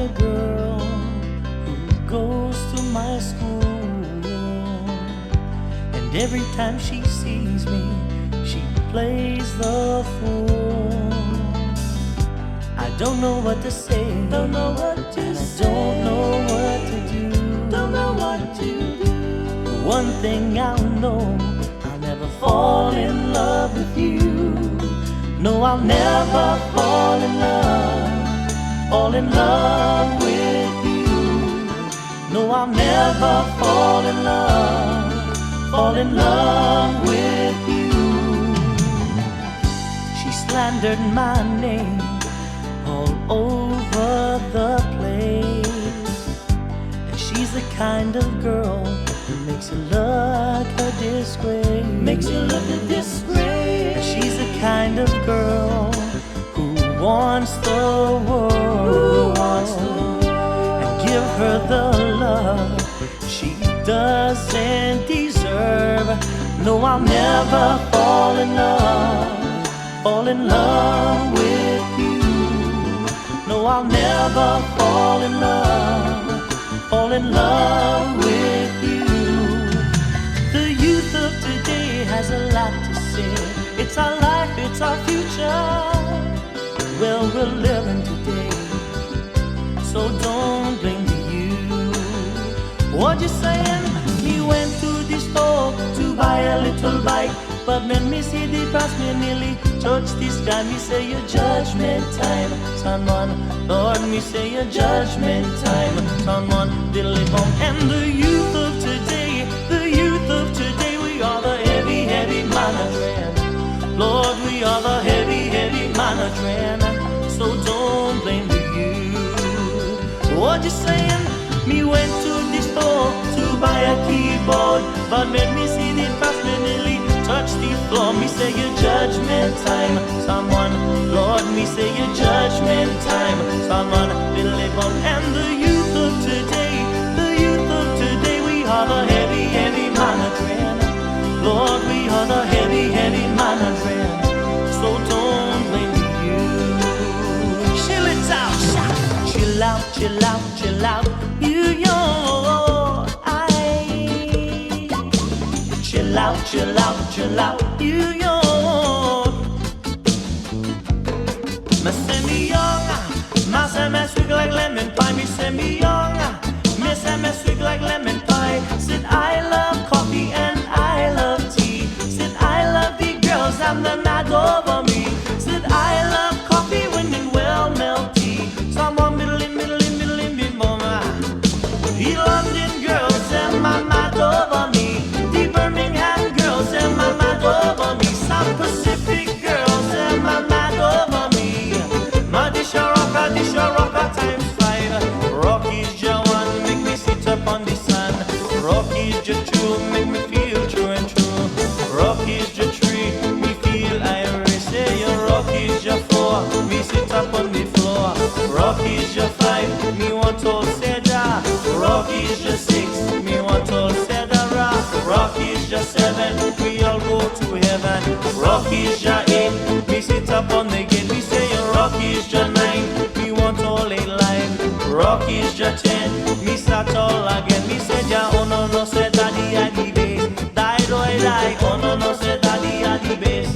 a girl who goes to my school, and every time she sees me, she plays the fool. I don't know what to say, don't know what to say, don't know what to do, don't know what to do. One thing I know, I'll never fall in love with you. No, I'll never fall in love with you. No, I'll never fall in love with you. She slandered my name all over the place, and she's the kind of girl who makes you look a disgrace, makes you look a disgrace. And she's the kind of girl who wants the world, and give her the love she doesn't deserve. No, I'll never fall in love with you. No, I'll never fall in love with you. The youth of today has a lot to say. It's our life, it's our future. Well, we're living today, so don't blame the youth. What you saying? Me went to the store to buy a little bike, but when me see the price, me nearly touch the sky. Me say your judgment time, someone. Lord, me say your judgment time, someone. Diddly bum. And the youth of today, we are the heavy, heavy management. Lord, we are the heavy, heavy management. So don't blame the youth. What you saying? Me went to the store to buy a keyboard, but when me see the price, me nearly touch the floor. Me say your judgment time, someone. Lord, me say your judgment time, someone. Diddly bum. And the youth of today, we are the heavy, heavy management. Lord, we are the heavy, heavy management. So don't blame you. Chill it out, shout. Chill out, chill out, chill out. You your eye. Chill out, chill out, chill out. You your. Me say me young, me say me sweet like lemon pie. Me say me young, me say me sweet like lemon pie. Said I love coffee and I love tea. Said I love the girls and the mad over me. Said I love coffee when it well melty. Someone middling, mama. The London girls and my mad over me. The Birmingham girls and my mad over me. Some Pacific girls and my mad over me. My disha rocker times 5. Rock is your one, make me sit up on the sun. Rock is your two, make me feel true and true. Rock is your 3, me feel Irish. Say your rock is your 4, me sit up on the floor. Rock is your 5, me want all cedar. Rock is your 6, me want all cedar. Rock is your 7, we all go to heaven. Rock is your 8, me sit up on the gate. Me say your rock is your 9, me want all 8 line. Rock is your 10, me start all again. Me said ya oh no say daddy I the bass. Die do I die, oh no say daddy I the bass.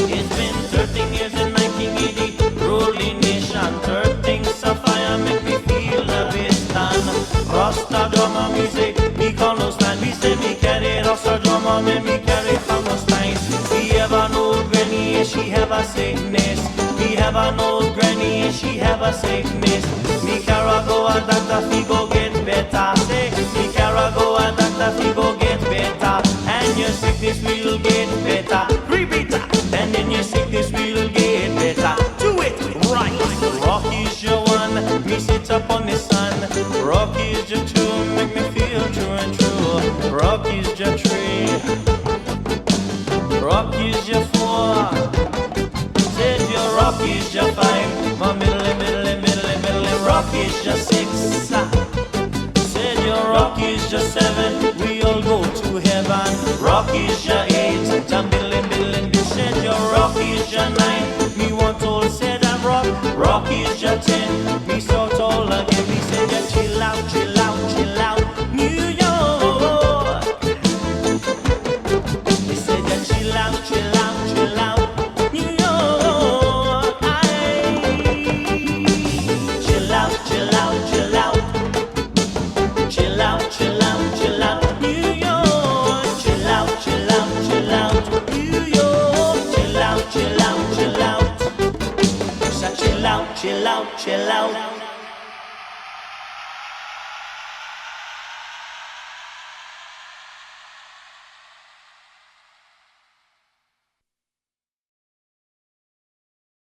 It's been 13 years in 1980, rolling nation. 13 sapphire make me feel the bass stand. Rasta drummer music, me call no stand. Me say me carry Rasta drummer, me carry from no stand. We have an old granny and she have a sickness. We have an old granny and she have a sickness. Me carry go a doctor fi go get better. Say me carry go a doctor fi go get better. And your sickness will get better. Repeat that. And then your sickness will get better. Do it right. Rock is your 1, me sit up on the sun. Rock is your 2, make me feel true and true. Rock is your 3. Rock is your 4. Said your rock is your 5. My middle. Rock is your 6. Said your rock is your 7. We all go to heaven. Rock is your 8. Jam diddling. Said your rock is your 9. Me want all said and rock. Rock is your 10. Me sort all again. out, chill out, chill out.